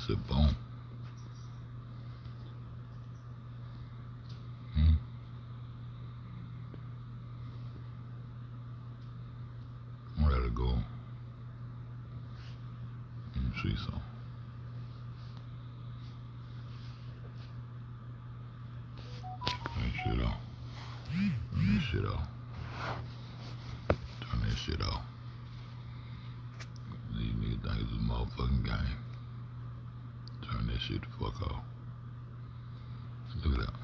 said, boom. I'm ready to go. Let me see something. Turn that shit off. Turn that shit off. Turn that shit off. These niggas think it's a motherfucking game. Turn that shit the fuck off. Look at that.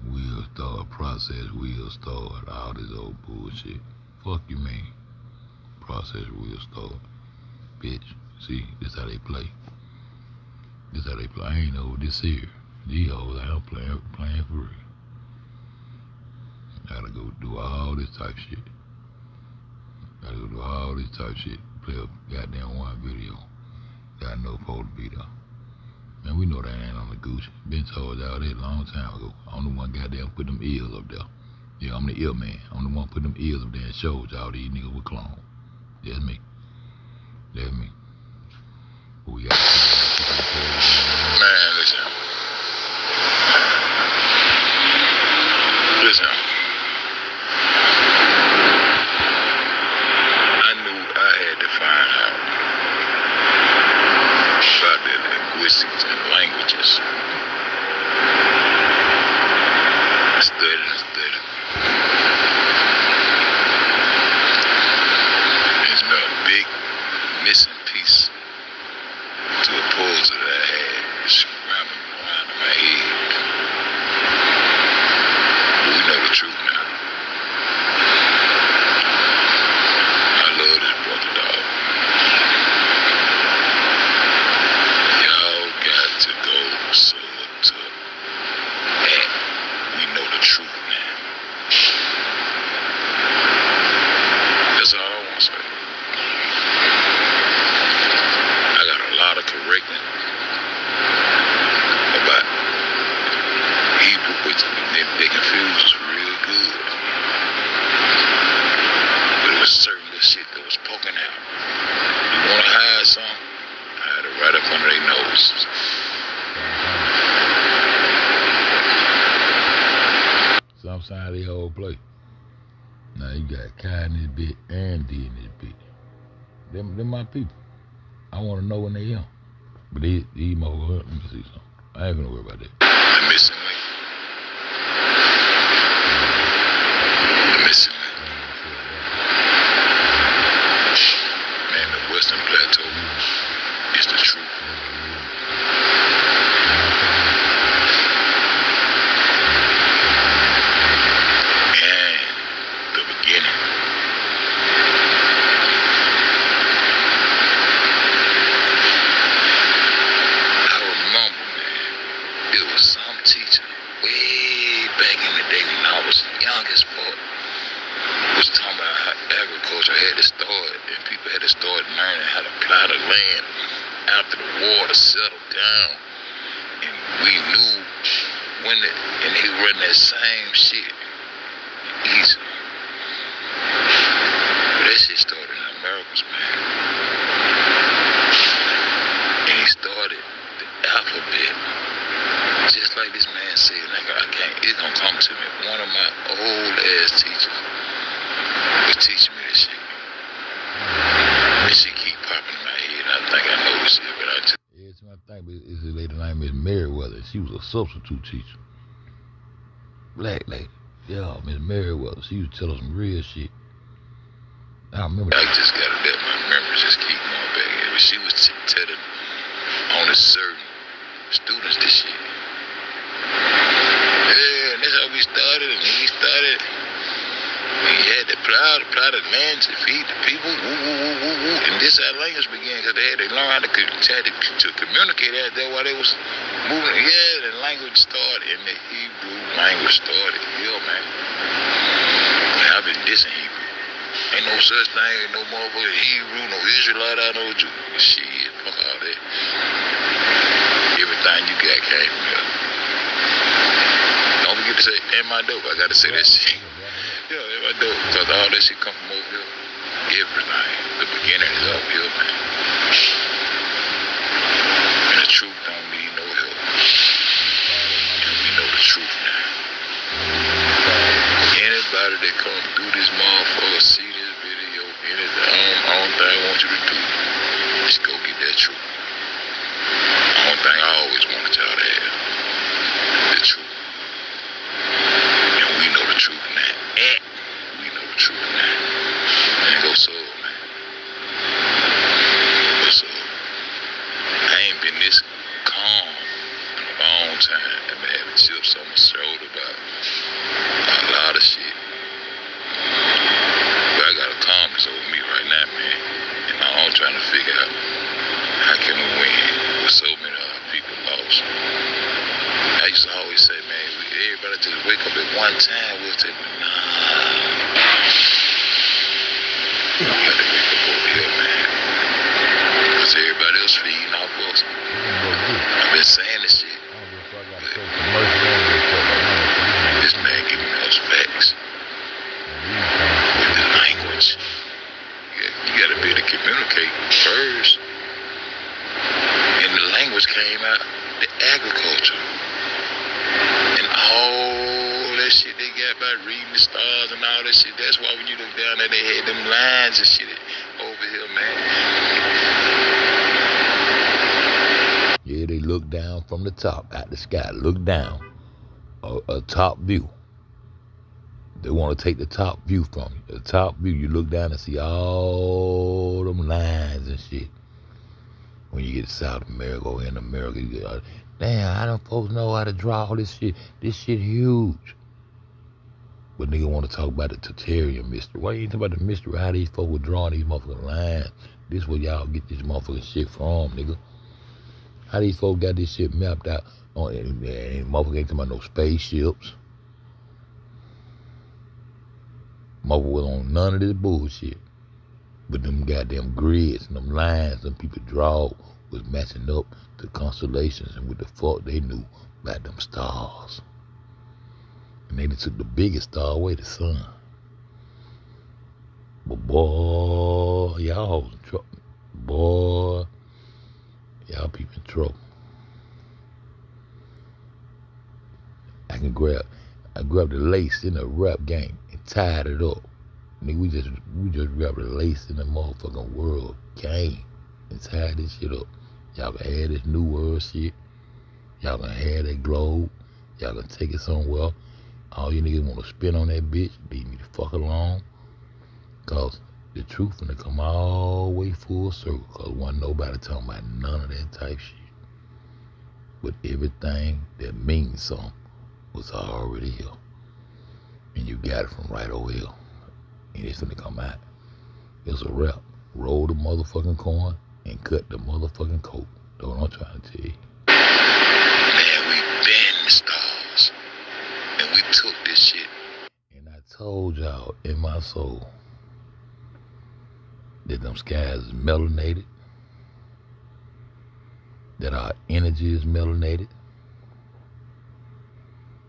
Will start, process will start, all this old bullshit. Fuck you mean? Process will start. Bitch, see, this how they play. This how they play. I ain't know what this here. These hoes out playing for real. Gotta go do all this type shit. Gotta go do all this type shit. Play a goddamn one video. Got no supposed to be there. Man, we know that ain't on the Gucci. Been told y'all that a long time ago. I'm the one goddamn put them ears up there. Yeah, I'm the ear man. I'm the one put them ears up there and showed y'all these niggas were clones. That's me. That's me. But we got man, listen. Listen. I knew I had to find out about the linguistics and languages. I studied and studied. There's been a big missing piece to a puzzle that I had scrambling around in my head. But we know the truth now. I love this brother, dog. Y'all got to go sub to that. We know the truth now. That's all I want to say. I got a lot of correcting about Hebrew, which they confused us real good. But it was certain little shit that was poking out. You want to hide something? Hide it right up under their nose. some side of the whole play. Now you got Kai in this bit and D in this bit. Them my people. I want to know when they young. But these motherfuckers, let me see something. I ain't gonna worry about that. The missing link. The missing link. Man, the Western Plateau is the truth. And the beginning. I remember, man, it was some teacher way back in the day when I was young as fuck. Was talking about how agriculture had to start and people had to start learning how to plow the land after the water settled down. And we knew when and he run that same shit easy. But that shit started in the Americas, man. And he started the alphabet. Just like this man said, nigga, it's gonna come to me. One of my old ass teachers was teaching me this shit. This shit keep popping in my head, and I think I know this shit, but I just... Yeah, it's my thing, but it's a lady named Miss Merriweather. She was a substitute teacher. Black lady. Yeah, Miss Merriweather. She used to tell us some real shit. I remember I just gotta let my memory just keep going back. But she was telling only certain students this shit. Yeah, and that's how we started, and he started. He had to plow the land to feed the people, and this how language began, because they had to learn how to communicate that. That's why they was moving. Yeah, the language started, and the Hebrew language started. Yeah, man. I've been dissing Hebrew. Ain't no such thing, ain't no motherfucking Hebrew, no Israelite, I know you. Shit, fuck all that. Everything you got came from here. Don't forget to say, and my dope. I gotta say that shit. Yeah, and my dope. Because all that shit come from over here. Everything. The beginning is up here, man. And the truth don't need no help. And we know the truth now. Anybody that come through this motherfucker, see this video, anything, only thing I want you to do is go get that truth. Only thing I always wanted y'all to have. The truth. And we know the truth now. We know the truth now. Man, go soul, man. Go soul. I ain't been this calm in a long time. I've been having chips on my shoulder about a lot of shit. But I got a calmness over me right now, man. And I'm trying to figure out how can we win with so many people lost. I used to always say, man, everybody just wake up at one time. We'll say, nah. You don't have to wake up over here, man. Because everybody else feeding off us. I've been saying this shit. This man giving us facts. With the language. You gotta be able to communicate first. And the language came out, the agriculture. And all that shit they got by reading the stars and all that shit. That's why when you look down there, they had them lines and shit over here, man. Yeah, they look down from the top, at the sky, look down, a top view. They want to take the top view from you. The top view, you look down and see all them lines and shit. When you get to South America or in America, you get, damn, how them folks know how to draw all this shit? This shit huge. But nigga want to talk about the Tartarian mystery. Why you ain't talking about the mystery? How these folks were drawing these motherfucking lines? This where y'all get this motherfucking shit from, nigga. How these folks got this shit mapped out? And motherfucker ain't talking about no spaceships. Motherfucker was on none of this bullshit. But them goddamn grids and them lines them people draw was matching up to constellations and what the fuck they knew about them stars. And they took the biggest star away, the sun. But boy, y'all hoes in trouble. Boy, y'all people in trouble. I grabbed the lace in the rap game and tied it up. Nigga, we just grabbed the lace in the motherfucking world game and tied this shit up. Y'all can have this new world shit. Y'all can have that globe. Y'all can take it somewhere. All you niggas want to spin on that bitch, leave me the fuck alone. Cause the truth finna come all the way full circle. Cause wasn't nobody talking about none of that type shit. But everything that means something was already here. And you got it from right over here. And it's finna come out. It's a wrap. Roll the motherfucking corn and cut the motherfucking coat. That's what I'm trying to tell you. Man, we been the stars. And we took this shit. And I told y'all in my soul that them skies is melanated. That our energy is melanated.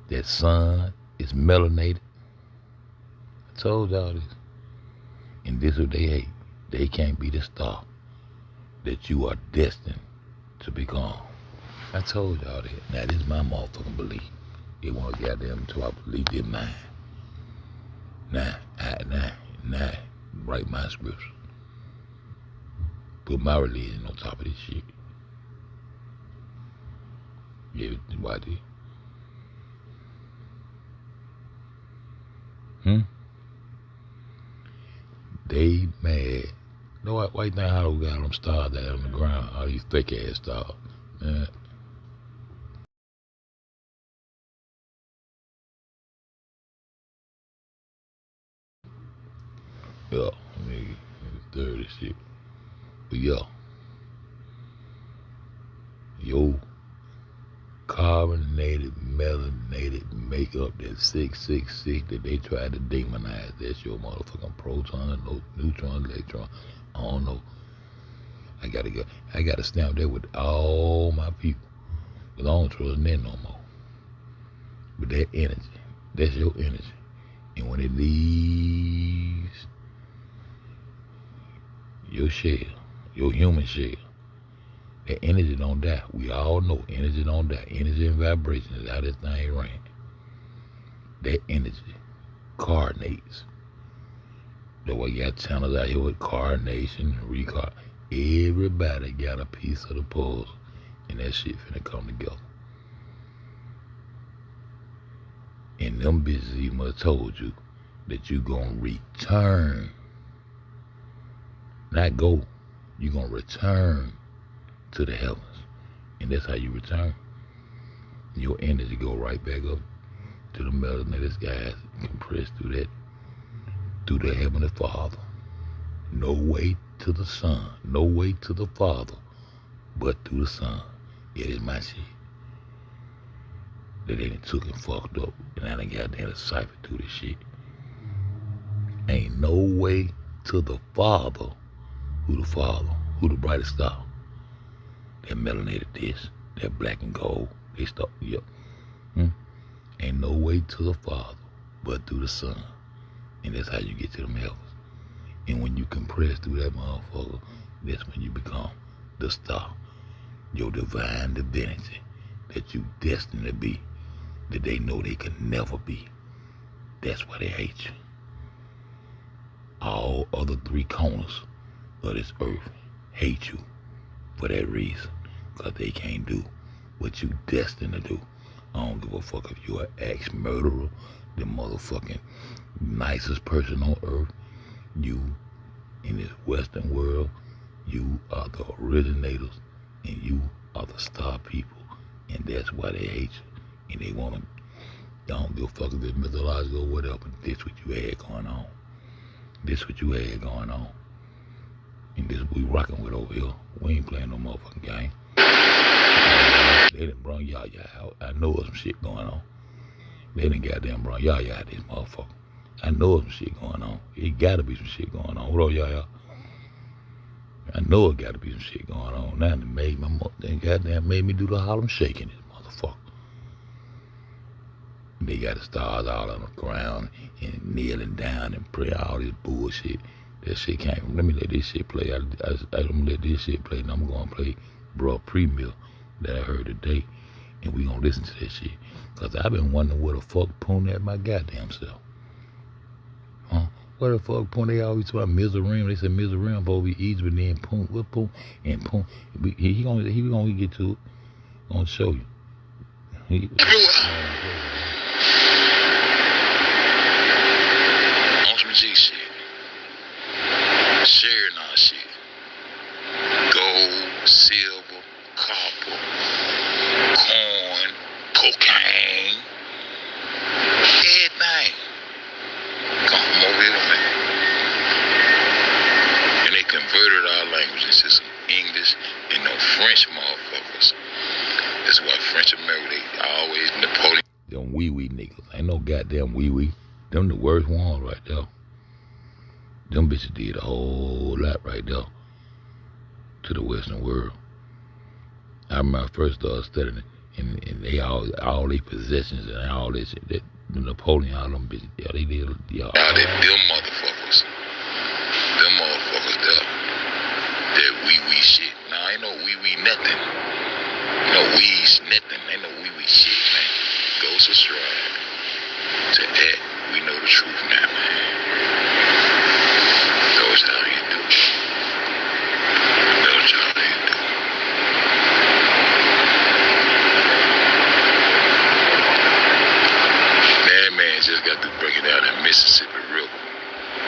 That sun is melanated. I told y'all this. And this is what they hate. They can't be the star that you are destined to become. I told y'all that. Now this is my motherfucking belief. They want to goddamn to I believe in mine. Now, write my scripts. Put my religion on top of this shit. Yeah, why did? They mad. No, why you think Hollywood got them stars that on the ground? All these fake ass stars. Man. Yeah, I mean, third and shit. But yeah. Yo, carbonated, melanated makeup, that 666 that they tried to demonize. That's your motherfucking proton, no neutron, electron. I don't know. I gotta stamp that with all my people. Cause I don't trust them no more. But that energy, that's your energy. And when it leaves your shell, your human shell, that energy don't die. We all know energy don't die. Energy and vibration is how this thing ran. That energy coordinates. The way you got channels out here with coordination and record. Everybody got a piece of the puzzle, and that shit finna come together. And them bitches even must told you that you gonna return. Not go. You gonna return to the heavens. And that's how you return. Your energy go right back up to the melanated skies, compressed through the Heavenly Father. No way to the Son, no way to the Father, but through the Son. It is my shit. That they done took and fucked up, and I done got there to cipher through this shit. Ain't no way to the Father. Who the Father? Who the brightest star? That melanated this, that black and gold. They start, yep. Ain't no way to the Father but through the Son. And that's how you get to them heavens. And when you compress through that motherfucker, that's when you become the star. Your divine divinity that you destined to be, that they know they can never be. That's why they hate you. All other three corners of this earth hate you for that reason, because they can't do what you destined to do. I don't give a fuck if you're an ex-murderer, the motherfucking nicest person on earth. You, in this Western world, you are the originators, and you are the star people, and that's why they hate you. And they want to, I don't give a fuck if it's mythological or whatever, but this what you had going on. This what you had going on. And this we rocking with over here. We ain't playing no motherfucking game. They done brought Yaya out. I know there's some shit going on. They done goddamn brought Yaya out this motherfucker. I know there's some shit going on. It gotta be some shit going on. What up, Yaya? I know it gotta be some shit going on. Now they made my they goddamn made me do the Harlem shaking this motherfucker. They got the stars all on the ground and kneeling down and pray all this bullshit. That shit came from, let me let this shit play. I'm gonna let this shit play, and I'm gonna play Bruh Pre-Mill that I heard today, and we gonna listen to that shit. Cause I've been wondering where the fuck Poon at my goddamn self. Huh? Where the fuck Poon? They always talk about Miserim. They said Miserim supposed to be easy, but then Poon, what Poon? And Poon, he gonna get to it. I'm gonna show you. On some G shit. Sharing our shit. Gold, silver, copper, corn, cocaine, everything. Come from over here, man. And they converted our language into some English and no French motherfuckers. That's why French America, they always Napoleon. Them wee-wee niggas. Ain't no goddamn wee-wee. Them the worst ones right there. Them bitches did a whole lot right there to the Western world. I remember I first started studying it, and they all these possessions and all this shit, that Napoleon, all them bitches, yeah, they did, yeah. Now them motherfuckers there, that wee shit. Now ain't no wee nothing. No wees nothing. Ain't no wee shit, man. Go subscribe to that. We know the truth now, man. That's how you do. That's how you do. That man just got to break it down in Mississippi River.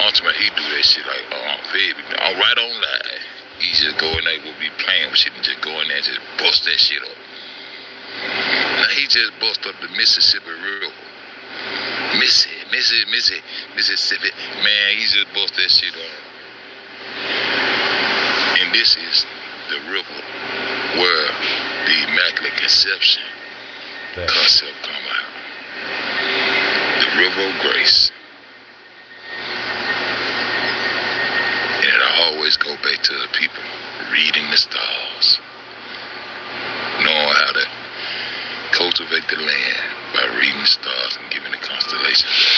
Ultimately, he do that shit like FEDZBACK. Right on live. He just go in there, will be playing with shit and just go in there and just bust that shit up. Now he just bust up the Mississippi River. Mississippi. Man, he just bust that shit up. And this is the river where the Immaculate Conception concept come out. The river of grace. And it always go back to the people reading the stars. Knowing how to cultivate the land by reading the stars and giving the constellations.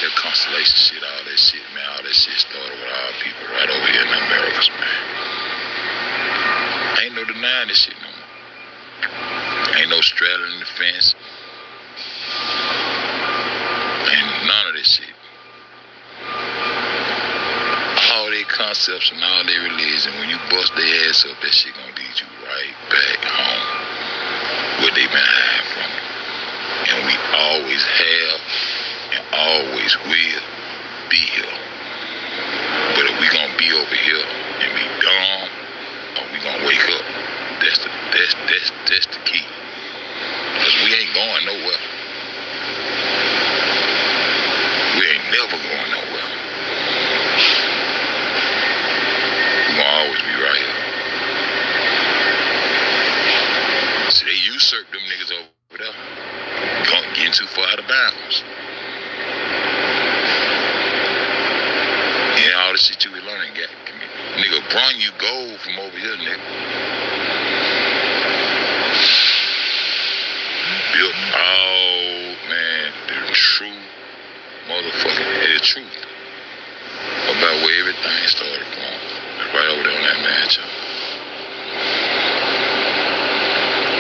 That constellation shit, all that shit, man, all that shit started with our people right over here in the Americas, man. Ain't no denying this shit no more. Ain't no straddling the fence. Ain't none of this shit. All their concepts and all their religion, when you bust their ass up, that shit gonna lead you right back home where they been hiding from. And we always have and always will be here. But if we gonna be over here and be dumb, or we gonna wake up, that's the key. Cause we ain't going nowhere. We ain't never going nowhere. We gonna always be right here. See, they usurp them niggas over there. Getting too far out of bounds. And all the shit you be learning, nigga, brung you gold from over here, nigga. Built all, man, the true motherfucking, the truth about where everything started from. Right over there on that mansion.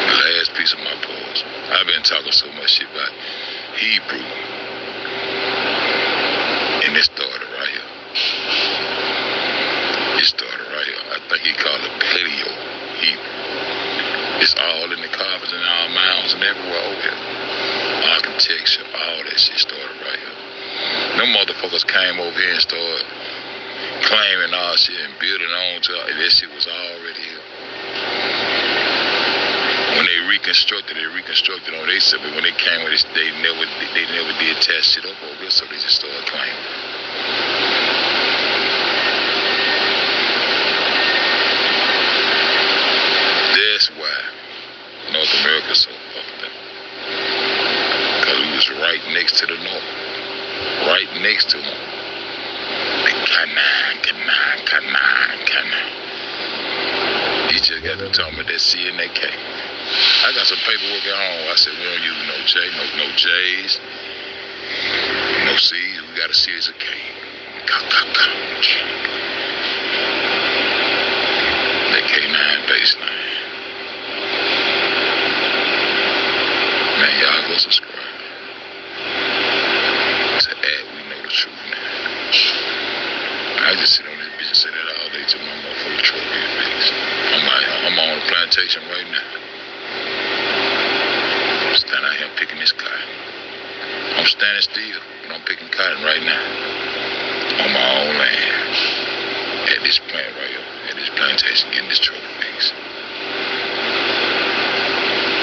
The last piece of my pause. I've been talking so much shit about Hebrew. And it started right here. It started right here. I think he called it Paleo Hebrew. It's all in the carvings and all mounds and everywhere over here. Architecture, all that shit started right here. Them motherfuckers came over here and started claiming all shit and building on to it. That shit was already here. When they reconstructed on they said, but when they came with it, they never did test shit up over here, so they just started claiming. That's why North America's so fucked up. Because we was right next to the North. Right next to them. The Canaan. He just got to talk about that C and that K. I got some paperwork at home. I said, we don't use no J, no J's, no C's. We got a series of K. That K9 baseline. Man, y'all go subscribe. To add, we know the truth now. I just sit on this bitch and say that all day to my motherfucking trophy face. I'm on the plantation right now. I'm standing out here picking this cotton. I'm standing still, but I'm picking cotton right now. On my own land. At this plant right here. At this plantation, getting this trophy face.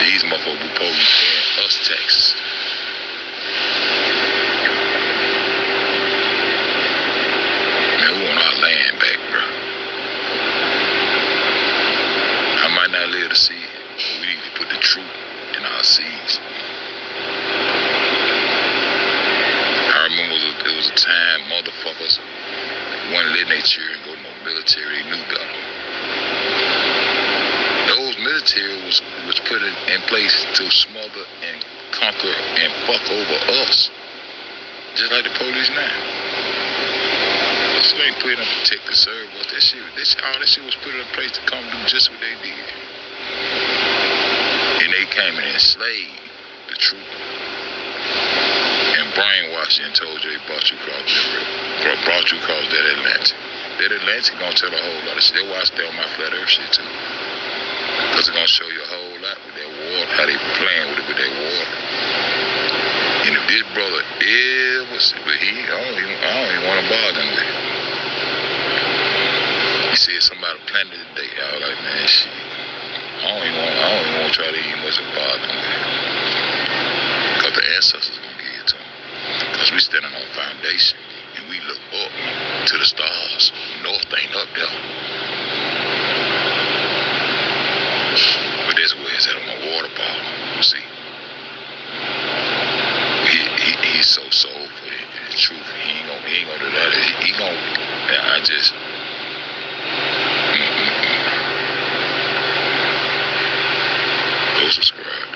These motherfuckers be supposed to be paying us taxes. Man, we want our land back, bro. I might not live to see it, but we need to put the truth in our seeds. I remember it was a time motherfuckers wasn't letting their children go to no military. They knew better. Those military was put in place to smother and conquer and fuck over us. Just like the police now. This ain't put in to protect and serve us. All that shit was put in place to come do just what they did. And they came and enslaved the truth. And brainwashed you and told you they brought you across that Atlantic. That Atlantic gonna tell a whole lot of shit. That's why I stay on my flat earth shit too. Cause it's gonna show you a whole lot with that water, how they playing with that water. And if this brother ever, but I don't even want to bother him with it. He said somebody planted today. I was like, man, shit. I don't even want to try to even much bother him with it. Cause the ancestors gonna give it to him. Cause we standing on foundation and we look up to the stars. North ain't up there. But that's where it's at on my water bottle. You see? He's so soulful in the truth. He ain't gonna do that. He gonna. I just. Go subscribe.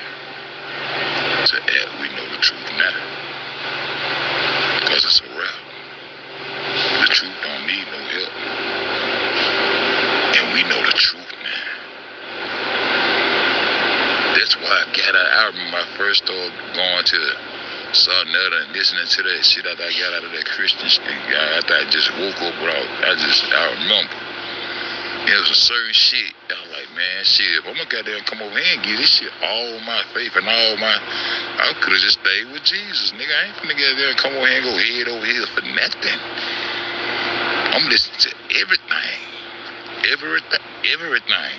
I remember I first started going to Sarnetta and listening to that shit after I got out of that Christian shit. After I just woke up without, I remember. There was a certain shit. I was like, man, shit, if I'm gonna goddamn come over here and give this shit all my faith and all my, I could have just stayed with Jesus, nigga. I ain't finna goddamn come over here and go head over heels for nothing. I'm listening to everything. Everything.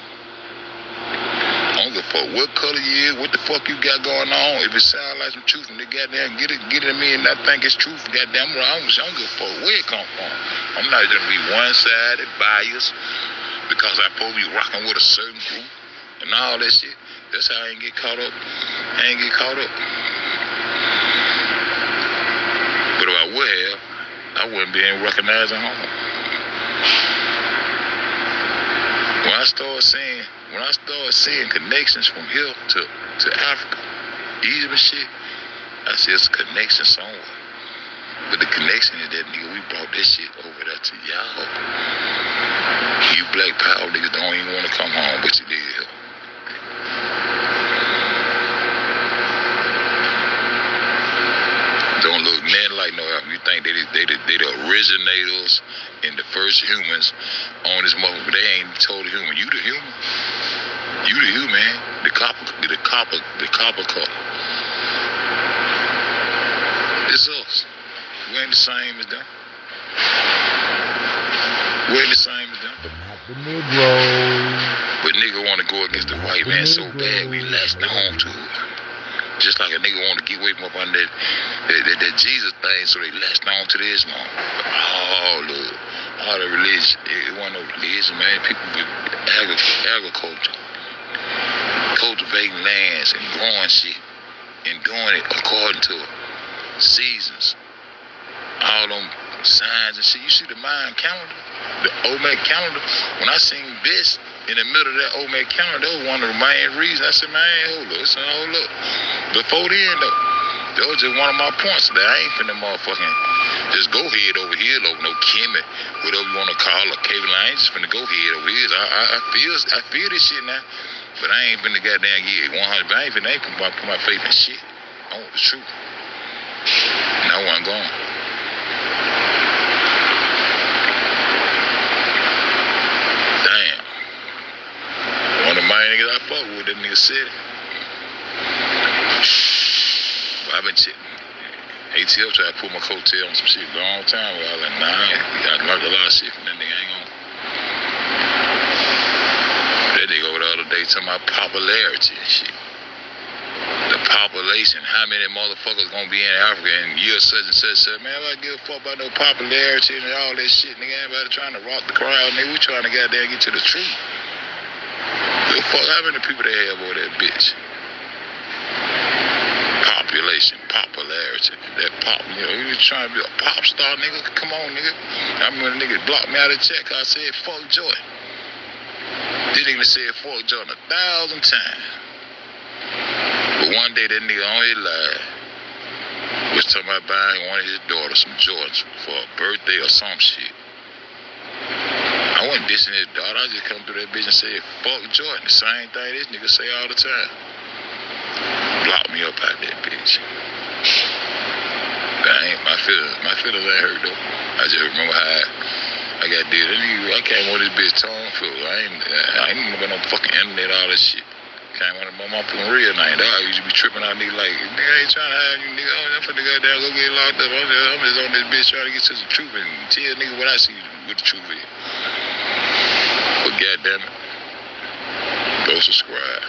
I don't give a fuck what color you is, what the fuck you got going on. If it sound like some truth, and they goddamn get it to me and I think it's truth, goddamn, I don't give a fuck where it come from. I'm not gonna be one-sided, biased, because I'm supposed to be rocking with a certain group and all that shit. That's how I ain't get caught up. But if I would have, I wouldn't be in recognizing home. When I started seeing connections from here to Africa, Egypt and shit, I see it's a connection somewhere. But the connection is that nigga, we brought this shit over there to y'all. You black power niggas don't even want to come home, but you did. Don't look nothing like no African. You think they the originators and the first humans on this motherfucker, but they ain't told the human. You the human. You the human. The copper color. It's us. We ain't the same as them. We ain't the same as them. But not the Negroes. But nigga want to go against the white man so bad, we latched on to it. Just like a nigga want to get away from up on that Jesus thing, so they latched on to the Islam. All the religion, it wasn't no religion, man. People with agriculture, cultivating lands and growing shit and doing it according to seasons. All them signs and shit. You see the Mayan calendar, the Olmec calendar. When I seen this in the middle of that Olmec calendar, that was one of the main reasons. I said, man, hold up. Before then, though, that was just one of my points. That I ain't finna motherfucking just go head over here, over no Kimmy, whatever you want to call her, cable. I ain't just finna go head over here. I feel this shit now, but I ain't finna goddamn get 100. But I ain't put my faith in shit. I want the truth. And I wasn't going. Damn. One of the main niggas I fuck with, that nigga said it. I've been checking. ATL tried to put my coattail on some shit a long time ago. I was like, nah, I learned a lot of shit from that nigga. I ain't gonna. That nigga over the other day talking about popularity and shit. The population, how many motherfuckers gonna be in Africa in year such and such. Man, I give a fuck about no popularity and all that shit. Nigga, everybody trying to rock the crowd. Nigga, we trying to goddamn get to the truth. The fuck, how many people they have over that bitch? Population, popularity, that pop, you was trying to be a pop star, nigga. Come on, nigga. I remember the nigga blocked me out of the check. I said, fuck Joy. This nigga said, fuck Joy 1,000 times. But one day, that nigga on his live was talking about buying one of his daughters some Jordans for a birthday or some shit. I wasn't dissing his daughter. I just come through that bitch and said, fuck Jordan. The same thing this nigga say all the time. Block me up out that bitch. My feelings ain't hurt though. I just remember how I got did. I came on this bitch tone feel. I ain't remember no fucking internet, all this shit. Came on my motherfucking real name. Dog, I used to be tripping out nigga like, nigga, I ain't trying to have you, nigga. I'm finna go down, go get locked up. I'm just on this bitch trying to get to the truth and tell nigga what I see what the truth is. But goddamn it, go subscribe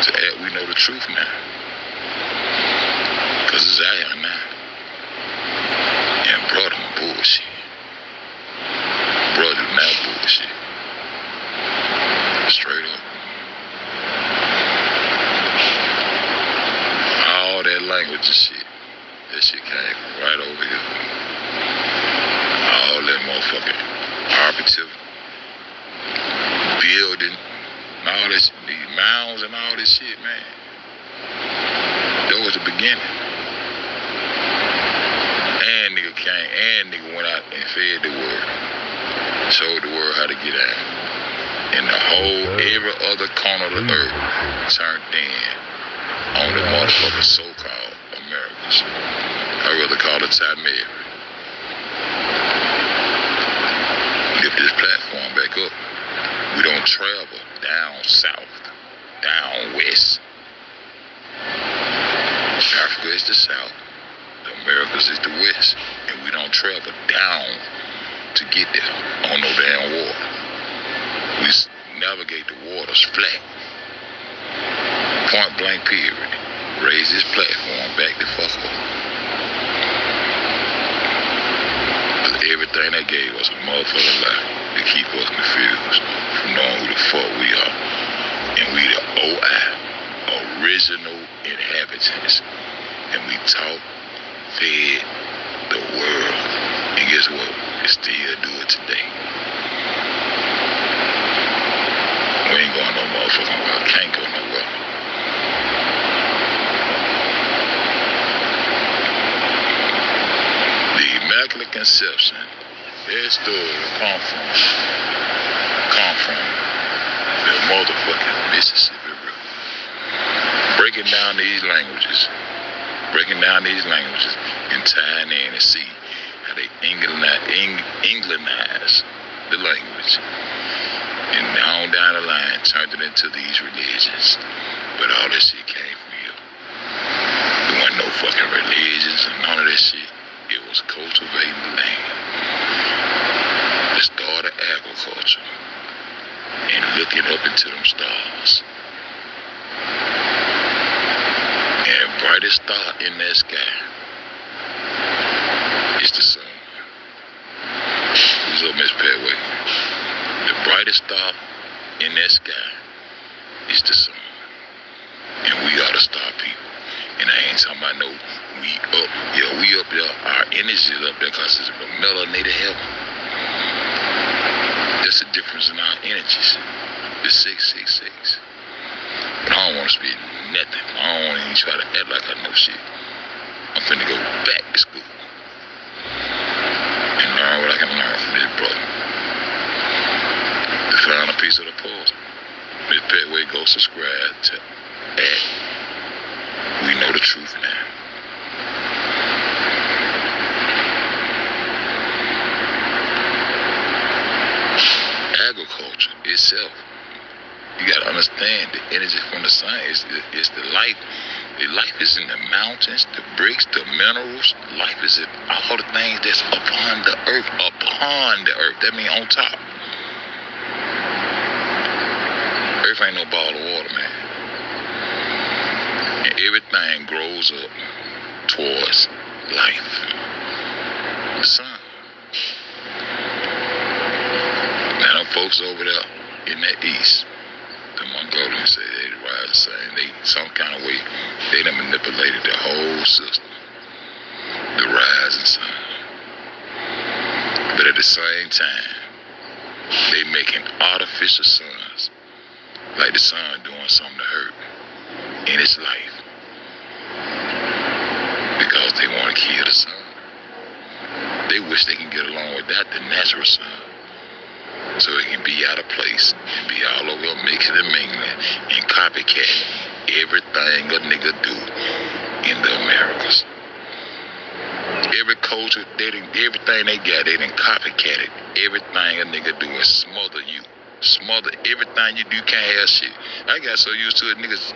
to We Know the Truth now. Cause it's out here now. And brother, bullshit. Brother, now bullshit. Straight up. All that language and shit. That shit came right over here. All that motherfucking operative building and all this, these mounds and all this shit, man. That was the beginning. And nigga came, and nigga went out and fed the world. Showed the world how to get out. And the whole, every other corner of the earth turned in on the motherfucking so-called Americans. I'd rather call it Timeria. Lift this platform back up. We don't travel down south, down west. Africa is the south, the Americas is the west, and we don't travel down to get there on no damn water. We navigate the waters flat. Point blank period. Raise this platform back the fuck up. Because everything they gave us a motherfucking lie to keep us confused from knowing who the fuck we are. And we the OI, original inhabitants. And we taught, fed the world. And guess what? We still do it today. We ain't going no motherfucking well. Can't go nowhere. The Immaculate Conception, their story come from the motherfucking Mississippi River. Breaking down these languages and tying in and see how they Englanize the language. And down the line turned it into these religions. But all that shit came from you. There wasn't no fucking religions and none of that shit. It was cultivating the land. The start of agriculture. And looking up into them stars. And the brightest star in that sky is the sun. Who's up, Miss Petway? The brightest star in that sky is the sun. And we are the star people. And I ain't talking about no, we up. Yeah, we up there. Our energy is up there because it's a melanated heaven. That's the difference in our energies. The 666. But I don't want to speak nothing. I don't want to even try to act like I know shit. I'm finna go back to school and learn what I can learn from this brother. The final piece of the puzzle. Miss Petway, go subscribe to We Know the Truth Now. Agriculture itself, you gotta understand the energy from the sun is the life. The life is in the mountains, the bricks, the minerals. Life is in all the things that's upon the earth. Upon the earth. That means on top. Earth ain't no ball of water, man. And everything grows up towards life. The sun. Now them folks over there in that east, the Mongolians say they rise the same. They some kind of way they done manipulated the whole system. The rising sun. But at the same time, they making artificial suns. Like the sun doing something to hurt in its life. Because they want to kill the sun. They wish they can get along without the natural sun. So it can be out of place and be all over mixing and mingling and copycat everything a nigga do in the Americas. Every culture, everything they got, they done copycatted everything a nigga do and smother you. Smother everything you do, can't have shit. I got so used to it, niggas,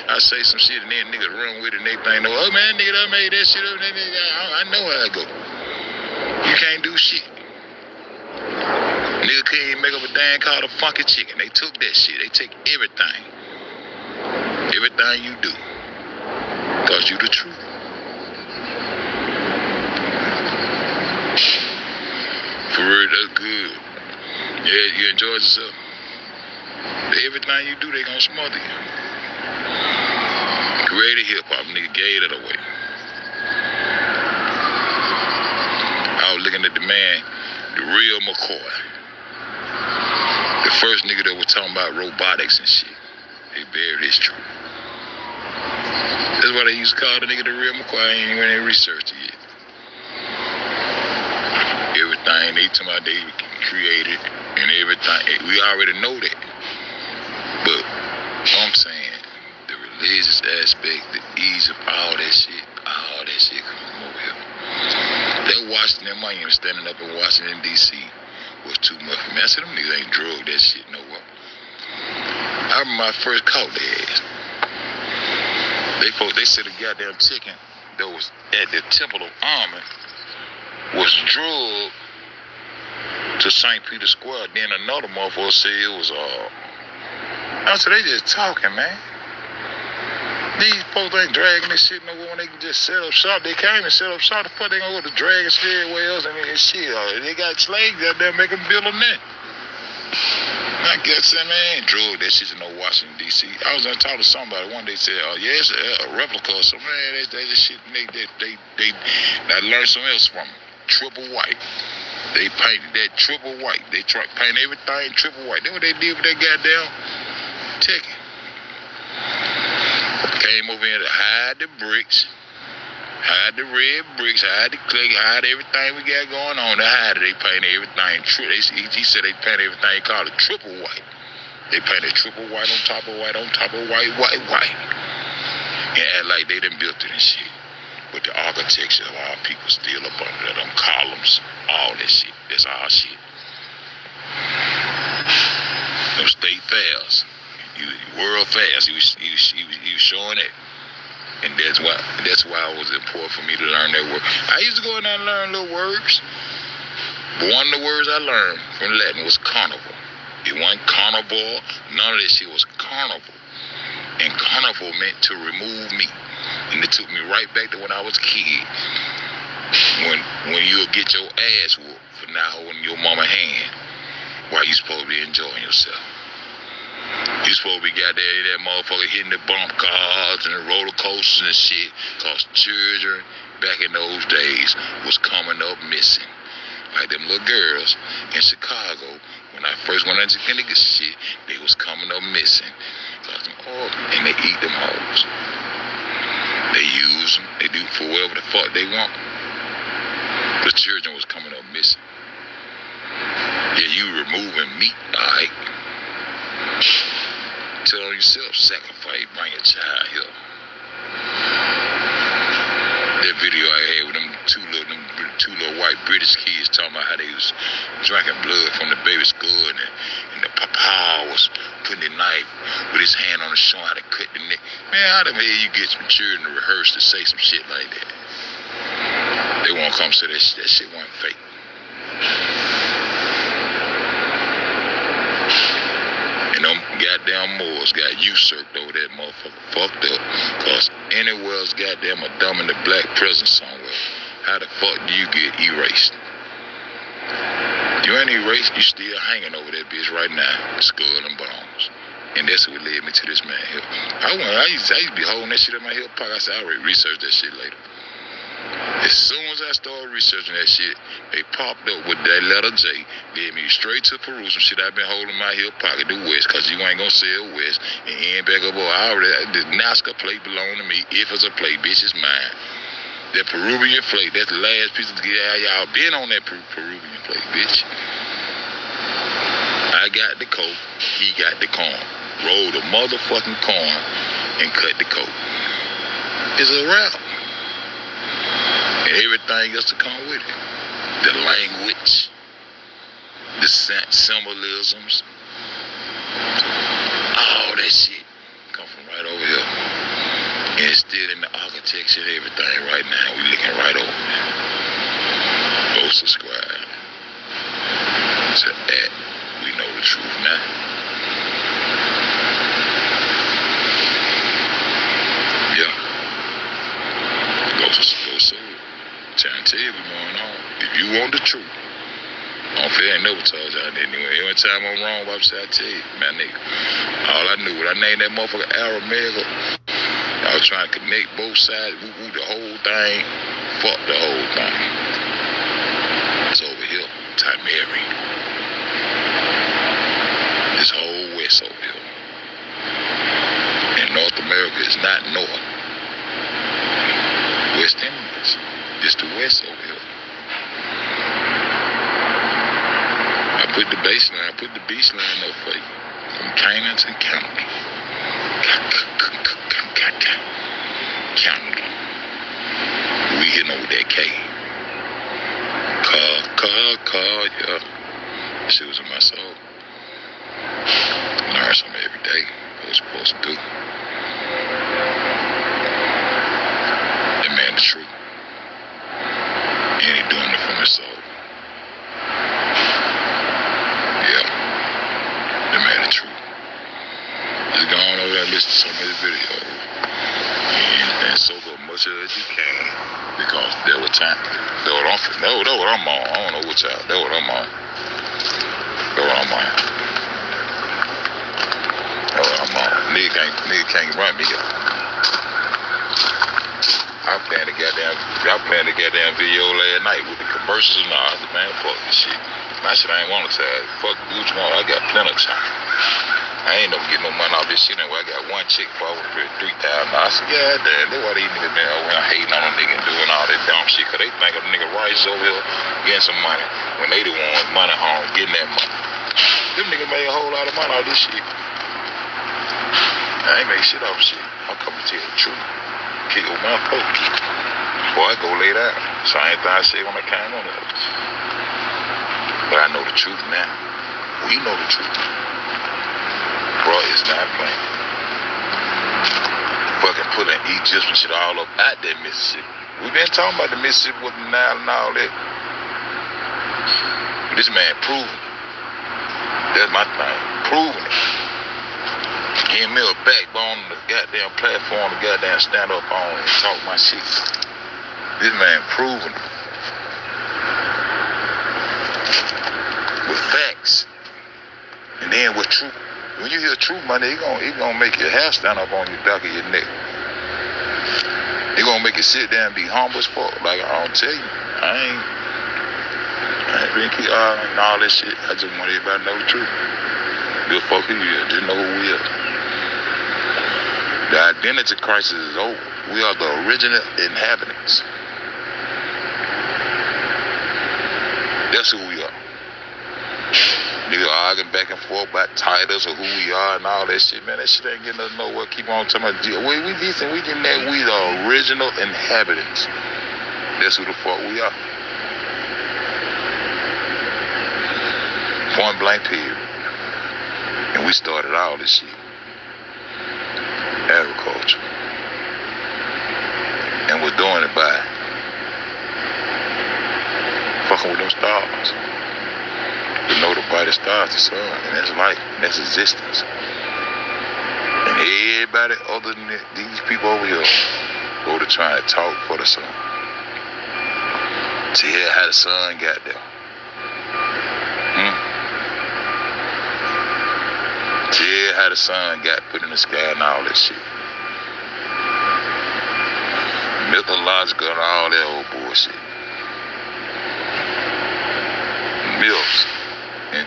I say some shit and then niggas run with it and they think, oh man, nigga done made that shit up, I know how I go. You can't do shit. Nigga couldn't even make up a damn called a funky chicken. They took that shit. They take everything. Everything you do. Cause you the truth. For real, that's good. Yeah, you enjoyed yourself. Everything you do, they gonna smother you. Created hip-hop, nigga gave it away. I was looking at the man, the real McCoy. The first nigga that was talking about robotics and shit. They buried his truth. That's why they used to call the nigga the real McCoy. I ain't even researched it yet. Everything they talking about they created and everything. We already know that. business aspect, the ease of all that shit come from over here. That Washington, Miami, standing up in Washington, D.C. was too much for me. I said, them niggas ain't drug that shit nowhere. I remember my first caught their ass. They said a goddamn chicken that was at the Temple of Amen was drugged to St. Peter's Square. Then another motherfucker said it was, I said, they just talking, man. These folks ain't dragging this shit nowhere when they can just set up shop. They came and set up shop. The fuck they gonna go to dragon stairwells and shit. They got slaves out there making bill on that. I guess, man, drug that shit to no Washington, D.C. I was gonna talk to somebody one day, said, yeah, it's a replica or something. Man, that shit, I learned something else from them. Triple white. They painted that triple white. They paint everything triple white. That's what they did with that goddamn ticket. Came over here to hide the bricks, hide the red bricks, hide the clay, hide everything we got going on. They hide it. They painted everything. He said they painted everything. He called it triple white. They painted triple white on top of white, on top of white, white. And act like they done built it and shit. But the architecture of our people still up under that, them columns, all that shit. That's our shit. Them state fairs. World fairs. He was showing it. And that's why it was important for me to learn that word. I used to go in there and learn little words. But one of the words I learned from Latin was carnival. It wasn't carnivore. None of that shit was carnival. And carnival meant to remove meat. And it took me right back to when I was a kid. When you'll get your ass whooped for not holding your mama hand while you supposed to be enjoying yourself. You supposed to be got there, that motherfucker hitting the bump cars and the roller coasters and shit. Cause children back in those days was coming up missing. Like them little girls in Chicago, when I first went into Connecticut shit, they was coming up missing. And they eat them hoes. They use them, they do for whatever the fuck they want. The children was coming up missing. Yeah, you removing meat, alright? Tell yourself, sacrifice, bring a child here. That video I had with them two little white British kids talking about how they was drinking blood from the baby's skull and the papa was putting the knife with his hand on the shoulder how to cut the neck. Man, how the hell you get some children to rehearse to say some shit like that? They won't come say that shit wasn't fake. And them goddamn Moors got usurped over that motherfucker. Fucked up. Cause anywhere else goddamn a dumb in the black presence somewhere. How the fuck do you get erased? You ain't erased, you still hanging over that bitch right now. Skull and bones. And that's what led me to this man here. I used to be holding that shit in my hip pocket. I said, I already researched that shit later. As soon as I started researching that shit, they popped up with that letter J, led me straight to Peru, some shit I've been holding in my hip pocket, the West, cause you ain't gonna sell West, and end back up, the NASCAR plate belong to me. If it's a plate, bitch, it's mine. That Peruvian plate, that's the last piece of the y'all been on that Peruvian plate, bitch. I got the coat, he got the corn. Roll the motherfucking corn and cut the coat. It's a wrap. And everything else to come with it. The language, the symbolisms, all that shit come from right over here. And it's still in the architecture and everything right now. We looking right over it. Go subscribe to We Know the Truth Now. Yeah. Go so. Trying to tell you what's going on. If you want the truth, I don't feel I ain't never told y'all that anyway. Every time I'm wrong, I tell you, man, nigga. All I knew, when I named that motherfucker Aramega, I was trying to connect both sides, woo the whole thing, fuck the whole thing. It's over here, Timeri. This whole West over here. And North America is not North. West Indies. It's the West over here. I put the baseline, I put the beach line up for you. From Canaan to County. counting them. We hitting them with that K. Car, yeah. Shit was in my soul. Learn something every day. What was supposed to do. That man the truth. And he doing it from his soul. Yeah. The man the truth. Just go on over there and listen to some of his videos. And soak up much of it as you can. Because there was time. That's what I'm on. I don't know what y'all. That's what I'm on. Nigga can't run me up. I planned the goddamn video last night with the commercials and all. Man, fuck this shit. My shit I ain't want to tell. Fuck what you want. I got plenty of time. I ain't never get no money off this shit anyway. I got one chick for over $3,000. I said, God damn, that's why these niggas been around hating on a nigga and doing all that dumb shit. Cause they think a nigga rises over here getting some money when they the ones money home getting that money. Them niggas made a whole lot of money off this shit. I ain't make shit off shit. I'm coming to tell the truth. Kick with my folks before I go lay down. Same thing I said when I came on it. But I know the truth now. We know the truth. Bro, it's not playing. Fucking putting Egyptian shit all up out that Mississippi. We been talking about the Mississippi with the Nile and all that. But this man proving it. That's my thing. Proving it. Give me a backbone on the goddamn platform to goddamn stand up on and talk my shit. This man proving it. With facts. And then with truth. When you hear truth, man, it gonna make your hair stand up on your back of your neck. It gonna make you sit there and be humble as fuck. Like I don't tell you. I ain't been keep and all that shit. I just want everybody to know the truth. Good fuck who you is. Just know who we are. The identity crisis is over. We are the original inhabitants. That's who we are. Niggas arguing back and forth about titles or who we are and all that shit, man. That shit ain't getting us nowhere. Keep on talking about we decent. We getting that we the original inhabitants. That's who the fuck we are. Point blank period. And we started all this shit. Agriculture. And we're doing it by fucking with them stars. We know the brightest stars, the sun, and that's life, and that's existence. And everybody other than these people over here go to try and talk for the sun. To hear how the sun got there. To hear how the sun got put in the sky and all that shit. Mythological and all that old bullshit. Myths. And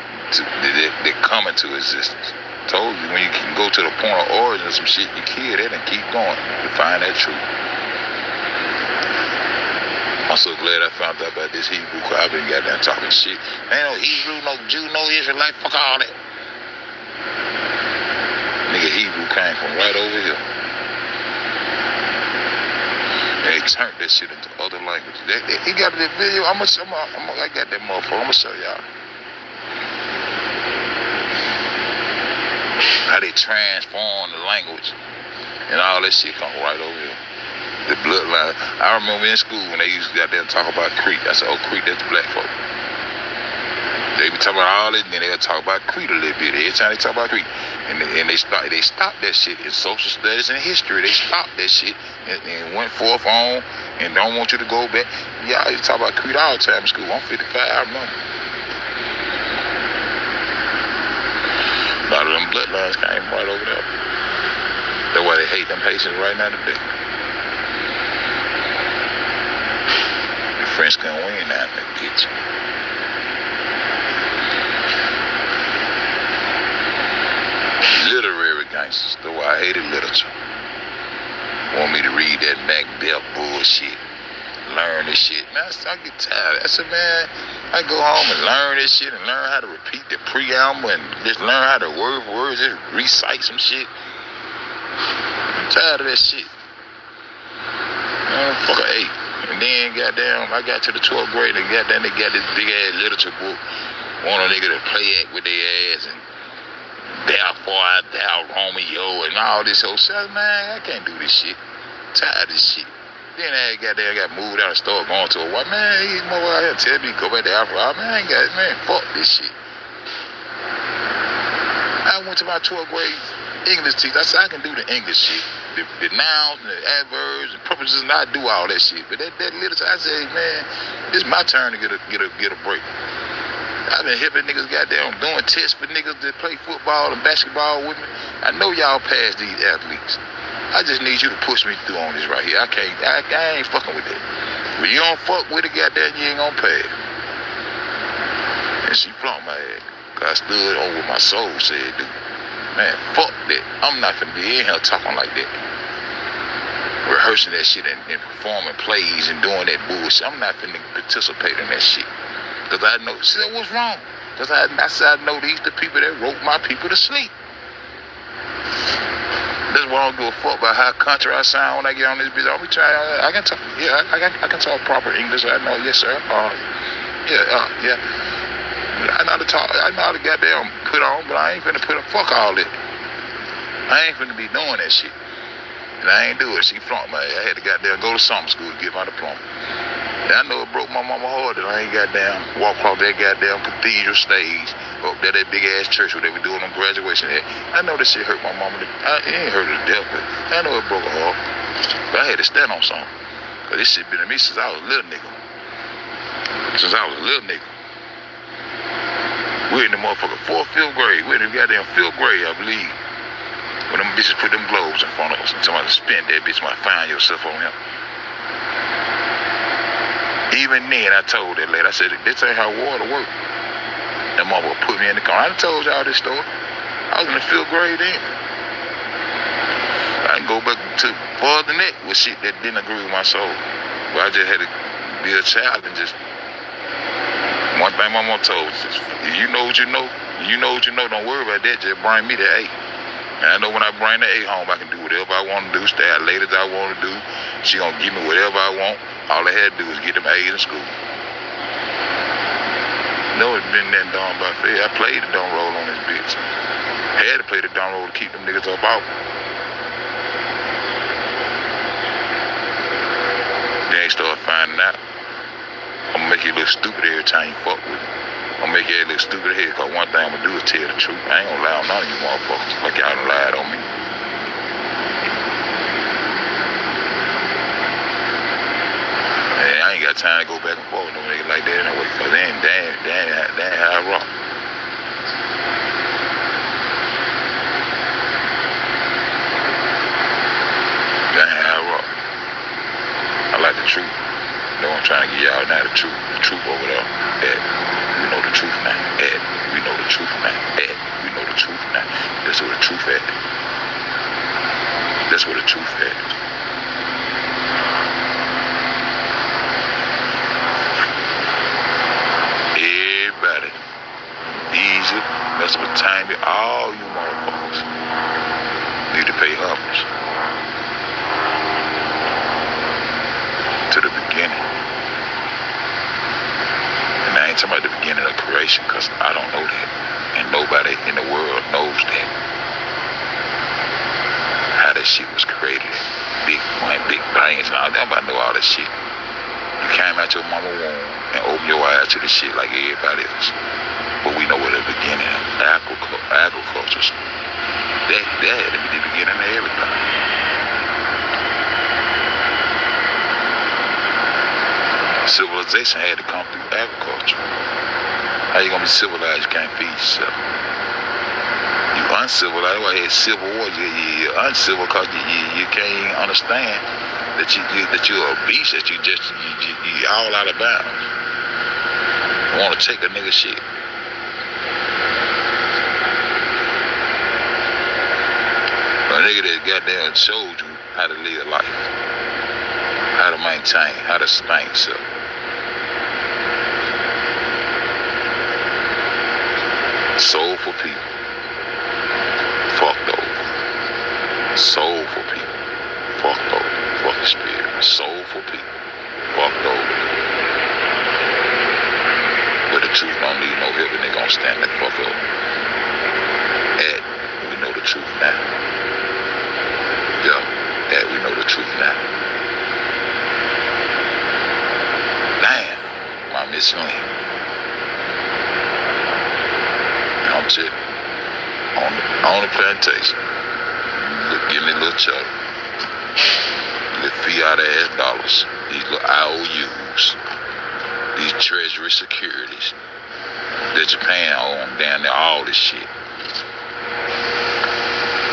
they come into existence. Told you when you can go to the point of origin of some shit, you kill that and keep going to find that truth. I'm so glad I found out about this Hebrew, cause I've been goddamn talking shit. Ain't no Hebrew, no Jew, no Israelite, fuck all that. Nigga, Hebrew came from right over here. And they turned that shit into other languages. He got that video. I got that motherfucker. I'm gonna show y'all. How they transform the language and all that shit come right over here. The bloodline. I remember in school when they used to get there and talk about Creek. I said, oh, Creek, that's the black folk. They be talking about all this, and then they'll talk about Creek a little bit. Every time they talk about Creek. And they stopped that shit in social studies and history. They stopped that shit and went forth on and don't want you to go back. Yeah, I used to talk about Creek all the time in school. I'm 55, I remember. A lot of them bloodlines came right over there. That's why they hate them Haitians right now today. The French couldn't win now in that bitch. Literary gangsters, though I hated literature. Want me to read that Macbeth bullshit. Learn this shit. Man, I get tired. I said, man, I go home and learn this shit and learn how to repeat the preamble and just learn how to word for words, just recite some shit. I'm tired of that shit. Motherfucker 8. And then goddamn, I got to the 12th grade and goddamn they got this big ass literature book. Want a nigga to play act with their ass and therefore thou Romeo and all this whole shit. Man, I can't do this shit. I'm tired of this shit. Then I got moved out and started going to a white man. He's more out here telling me go back to Africa. Man, I ain't got man, fuck this shit. I went to my 12th grade English teacher. I said I can do the English shit. The nouns, the adverbs, the purposes, and I do all that shit. But that literature, I say, man, it's my turn to get a break. I've been helping niggas goddamn doing tests for niggas that play football and basketball with me. I know y'all passed these athletes. I just need you to push me through on this right here. I ain't fucking with that. When you don't fuck with it, goddamn, you ain't gonna pass. And she flunked my ass. Cause I stood over my soul, said, dude, man, fuck that. I'm not finna be in here talking like that. Rehearsing that shit and performing plays and doing that bullshit. I'm not finna participate in that shit. Cause I know, she said, what's wrong? Cause I said, I know these the people that wrote my people to sleep. That's why I don't give a fuck about how country I sound when I get on this bitch. I'll be trying, I can talk, yeah, I can talk proper English. I know, yes sir. Yeah. I know how to talk, I know how to goddamn put on, but I ain't finna put on, fuck all that. I ain't finna be doing that shit. And I ain't do it. She flunked my ass. I had to goddamn go to summer school to get my diploma. I know it broke my mama heart that I ain't goddamn walk across that goddamn cathedral stage up there, that big ass church where they were doing them graduation at. I know that shit hurt my mama. It ain't hurt her to death, but I know it broke her heart. But I had to stand on something. Cause this shit been to me since I was a little nigga. We in the motherfucking 4th, 5th grade. We in the goddamn 5th grade, I believe. When them bitches put them globes in front of us and somebody spin that bitch might find yourself on him. Even then, I told that lady, I said, this ain't how water works. That motherfucker put me in the car. I done told y'all this story. I was in the 5th grade then. I can go back to further than that with shit that didn't agree with my soul. But I just had to be a child and just, one thing my mom told us, you know what you know, don't worry about that, just bring me that A. And I know when I bring the A home, I can do whatever I want to do, stay as late as I want to do. She gonna give me whatever I want. All I had to do was get them A's in school. No, it's been that darn by fair. I played the darn role on this bitch. I had to play the darn role to keep them niggas up out. Then they start finding out. I'm gonna make you look stupid every time you fuck with me. I'm gonna make you look stupid ahead, cause one thing I'm gonna do is tell the truth. I ain't gonna lie on none of you motherfuckers like y'all done lied on me. I ain't got time to go back and forth with no nigga like that anyway, cause they ain't how I rock. That ain't how I rock. I like the truth. You know I'm trying to give y'all now the truth over there. We know the truth now. We know the truth now. We know the truth now. That's where the truth at. That's where the truth at. Everybody, Egypt, Mesopotamia, all you motherfuckers need to pay homage to the beginning. And I ain't talking about the beginning of creation, because I don't know that. And nobody in the world knows that. How that shit was created. Big brains and all that. Nobody know all that shit. You came out your mama womb and open your eyes to the shit like everybody else. But we know where the beginning of agriculture. That had to be the beginning of everything. Civilization had to come through agriculture. How you gonna be civilized? You can't feed yourself. You uncivilized. Why had civil war? You're uncivil because you can't understand that you're a beast. That you all out of bounds. You want to take a nigga shit. A nigga that goddamn showed you how to live life, how to maintain, how to sustain yourself. Soulful people. Fucked over. Soulful people. Fucked over. Fuck the spirit. Soulful for people. Fucked over. But the truth don't need no help and they gonna stand that fuck up. We know the truth now. Yeah, we know the truth now. Damn, my Miss Lynn. And I'm telling you, on the plantation, give me a little chuck. Little fiat ass dollars. These little IOUs. These treasury securities. That Japan own down there, all this shit.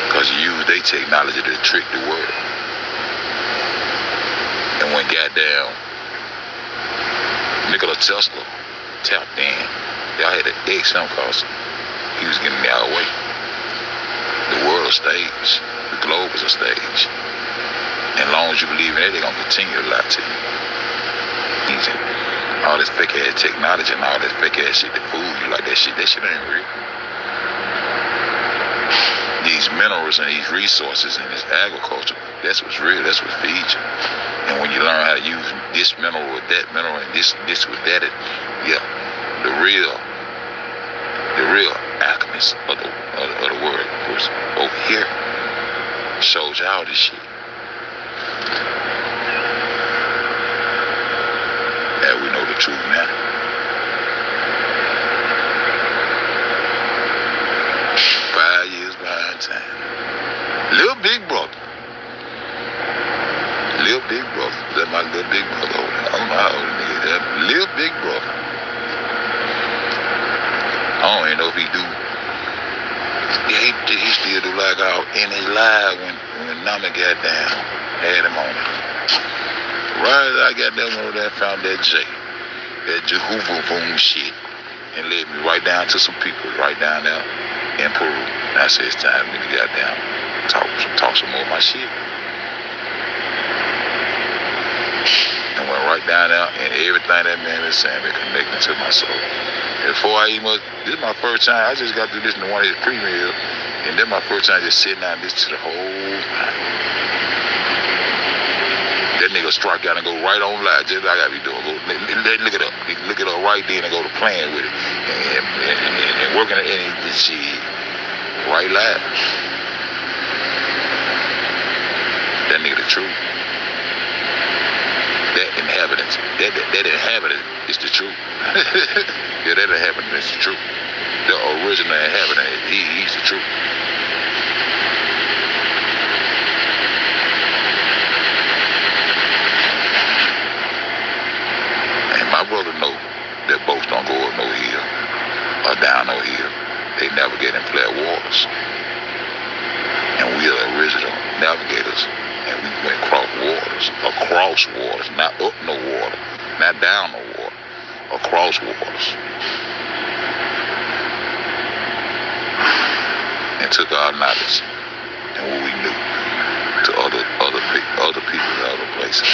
Because you use their technology to trick the world. And when goddamn Nikola Tesla tapped in, y'all had an Axum cause he was getting out of the way. The world is a stage. The globe is a stage. And as long as you believe in it, they're going to continue to lie to you. Easy. All this fake ass technology and all this fake ass shit that fool you like that shit ain't real. These minerals and these resources and this agriculture, that's what's real, that's what feeds you. And when you learn how to use this mineral with that mineral and this with that, the real alchemist of the world was over here. Shows you all this shit. And we know the truth now. Little big brother. Little big brother. That's my little big brother over there. I don't know how old the nigga is. That little big brother. I don't even know if he do. Yeah, he still do like out in his live when Nama got down. Had him on it. Right as I got down over there, found that J. That Jehovah boom shit. And led me right down to some people right down there in Peru. And I said, it's time for me to get down. Talk some more of my shit. And went right down there, and everything that man was saying been connecting to my soul. And before I even, this is my first time, I just got to listen to one of his premieres, and then my first time just sitting down and listen to the whole time. That nigga strike out and go right on live, just like I be doing. Go, look it up. Look it up right then and go to playing with it. And working at any shit. Right live. That nigga the truth. That inhabitant is the truth. Yeah, that inhabitant is the truth. The original inhabitant, he's the truth. And my brother know that boats don't go up no hill or down no hill. They navigate in flat waters. And we are the original navigators. And we went across waters, not up no water, not down no water, across waters. And took our knowledge and what we knew to other people in other places.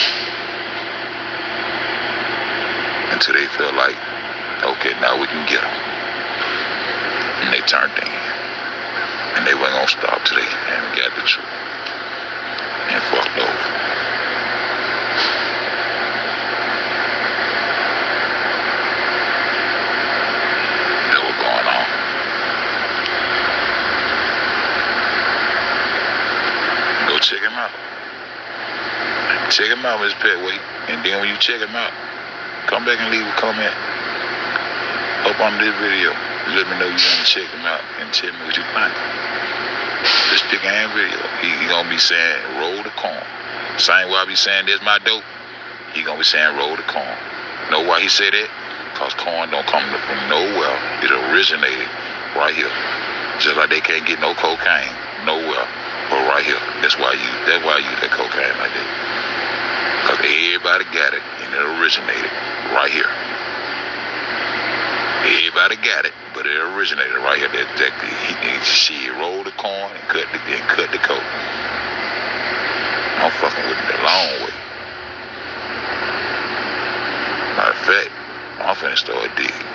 Until they felt like, okay, now we can get them. And they turned in. And they weren't gonna stop till they got the truth. And fucked over. That was going on. Go check him out. Check him out, Miss Petway. And then when you check him out, come back and leave a comment up on this video. Let me know you want to check him out and tell me what you think. This big hand video. He gonna be saying roll the corn. Same way I be saying this my dope. He gonna be saying roll the corn. Know why he say that? Cause corn don't come from nowhere. It originated right here. Just like they can't get no cocaine nowhere but right here. That's why I use that cocaine like that. Cause everybody got it and it originated right here. Everybody got it, but it originated right here. She rolled the corn and cut the coat. I'm fucking with it a long way. Matter of fact, I'm finna start digging.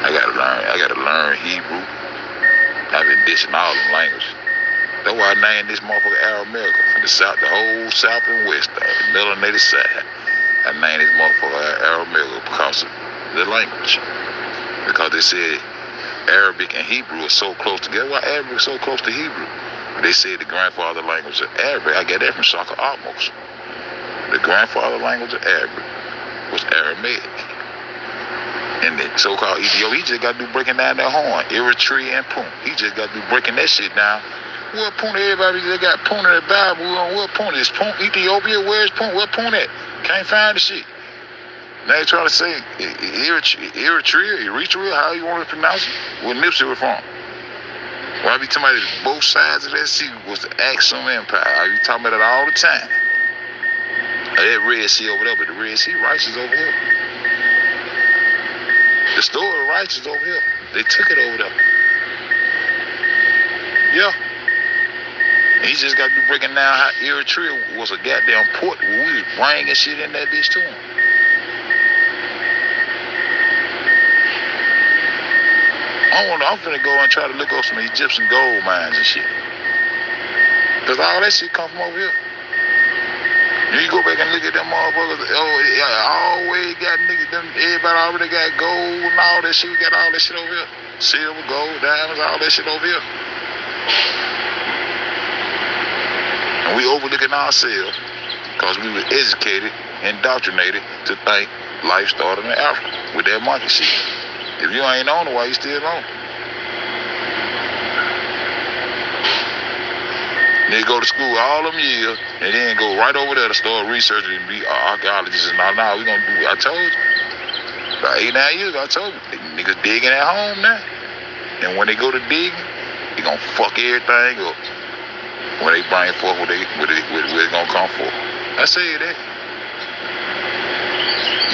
I gotta learn Hebrew. I've been dishing all the languages. That's why I named this motherfucker Arab America. From the south, the whole south and west, the melanated side. I named this motherfucker Arab America because of the language. Because they said Arabic and Hebrew are so close together. Why Arabic is so close to Hebrew? They said the grandfather language of Arabic. I get that from Soccer Almost. The grandfather language of Arabic was Aramaic. And the so-called Ethiopia, he just got to do breaking down that horn. Eritrea and Pu'Ut. He just got to do breaking that shit down. What Pu'Ut? Everybody just got Pu'Ut in the Bible. What Pu'Ut? Is Pu'Ut Ethiopia? Where's Pu'Ut? What Pu'Ut at? Can't find the shit. Now they trying to say Eritrea, how you want to pronounce it? Where Nipsey was from. Why be talking about both sides of that sea was the Axum Empire? I be talking about it all the time. That Red Sea over there, but the Red Sea rights is over here. The story of rights is over here. They took it over there. Yeah. He just got to be breaking down how Eritrea was a goddamn port where we was bringing shit in that bitch to him. I'm finna go and try to look up some Egyptian gold mines and shit. Cause all that shit come from over here. You go back and look at them motherfuckers. Always got niggas. Everybody already got gold and all that shit. We got all that shit over here. Silver, gold, diamonds, all that shit over here. And we overlooking ourselves because we were educated, indoctrinated to think life started in Africa with that monkey shit. If you ain't on it, why you still on? They go to school all them years and then go right over there to start researching and be archaeologists and all. Now we gonna do. I told you. About 8-9 years ago, I told you. Niggas digging at home now. And when they go to digging, they gonna fuck everything up. When they bring forth where it's gonna come for. I say that.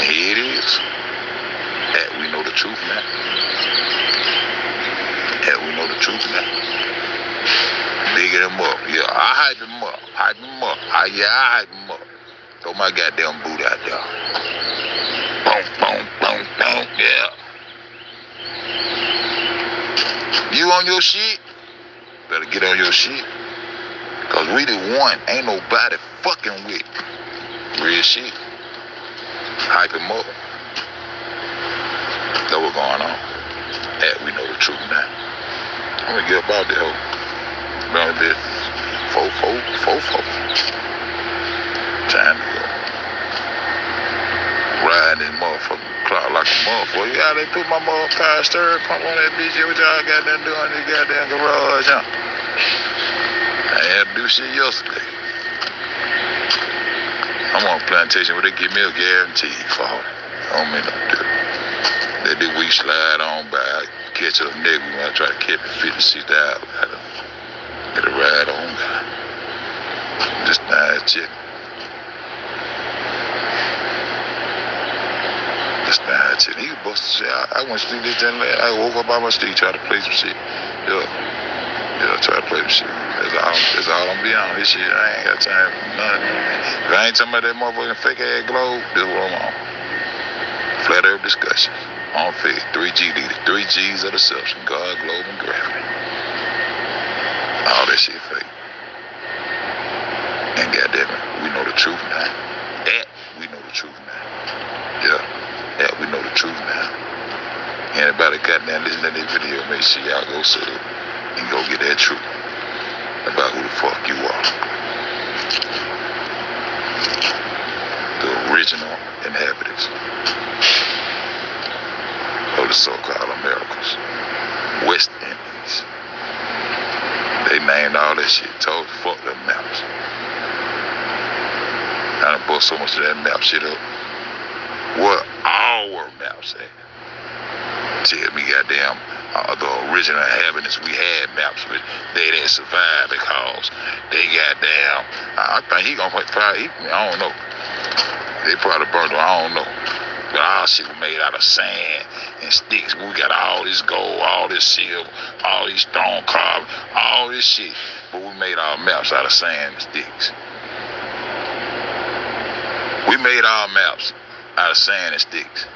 And here it is. We know the truth now. We know the truth now. Digging them up. Yeah, I hype them up. I hype them up. Throw my goddamn boot out there. Boom, boom, boom, boom. Yeah. You on your shit? Better get on your shit. Cause we the one. Ain't nobody fucking with. Real shit. Hype them up. That's what's going on. We know the truth now. I'm gonna get up out there. About this 4-4. Time to go. Riding this motherfucking clock like a motherfucker. Yeah, they put my motherfucking stirring pump on that bitch. What y'all got there doing in this goddamn garage, huh? I had to do shit yesterday. I'm on a plantation where they give me a guarantee for it. I don't mean no difference. That the week slide on by, I catch up nigga when I try to catch the 56 out. I don't get a ride on by. Just nice shit. Just nice shit. He was busting shit. I went to sleep this day. I woke up by my street, try to play some shit. Yeah, try to play some shit. That's all I'm being on this shit. I ain't got time for nothing. If I ain't talking about that motherfucking fake ass globe, that's what I'm on. Flat earth discussion. On Fed, 3G leader, 3 G's of deception, God, globe, and gravity. All that shit fake. And goddamn it, we know the truth now. We know the truth now. Yeah, we know the truth now. Anybody goddamn listen to this video, make sure y'all go sub and go get that truth about who the fuck you are. The original inhabitants of the so-called Americas, West Indies. They named all that shit, told fuck them maps. I done bought so much of that map shit up. What our maps at? Tell me goddamn, the original inhabitants, we had maps with, they didn't survive because they goddamn, I think he gonna probably, I don't know. They probably burned them, I don't know. But our shit was made out of sand and sticks. We got all this gold, all this silver, all these stone carbon, all this shit. But we made our maps out of sand and sticks. We made our maps out of sand and sticks.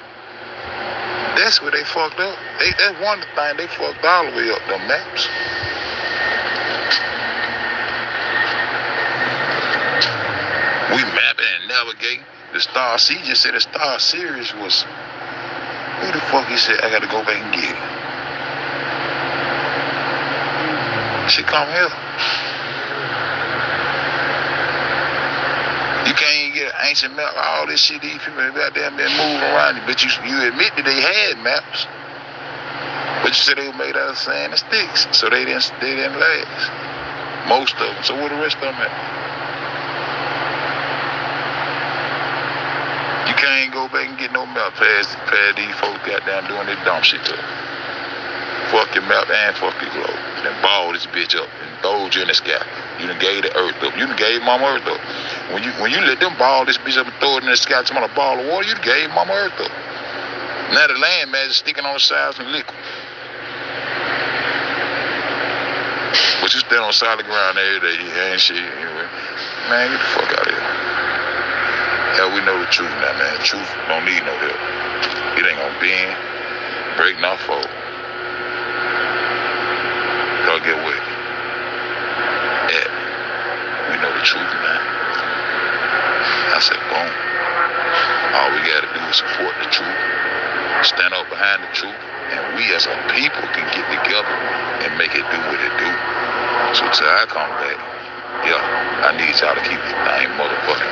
That's where they fucked up. That's one thing they fucked all the way up, them maps. We mapping and navigating. The Star C just said the Star Series was. Who the fuck he said I gotta go back and get it? She come here. You can't even get an ancient map. All this shit these people have goddamn been moving around. But you admit that they had maps. But you said they were made out of sand and sticks. So they didn't last. Most of them. So where the rest of them at? You can't go back and get no map past these folks goddamn doing this dumb shit to them. Fuck your map and fuck your globe. Then ball this bitch up and throw you in the sky. You done gave the earth up. You done gave Mama Earth up. When you let them ball this bitch up and throw it in the sky to a ball of water, you done gave Mama Earth up. Now the land mass is sticking on the sides of liquid. But you stand on solid ground every day, you ain't shit. Man, get the fuck out of here. Hell, we know the truth now, man. The truth don't need no help. It ain't gonna bend, break, nor fold. Y'all get with it. Yeah. We know the truth now. I said, boom. All we gotta do is support the truth, stand up behind the truth, and we as a people can get together and make it do what it do. So till I come back, yeah, I need y'all to keep this thing motherfucking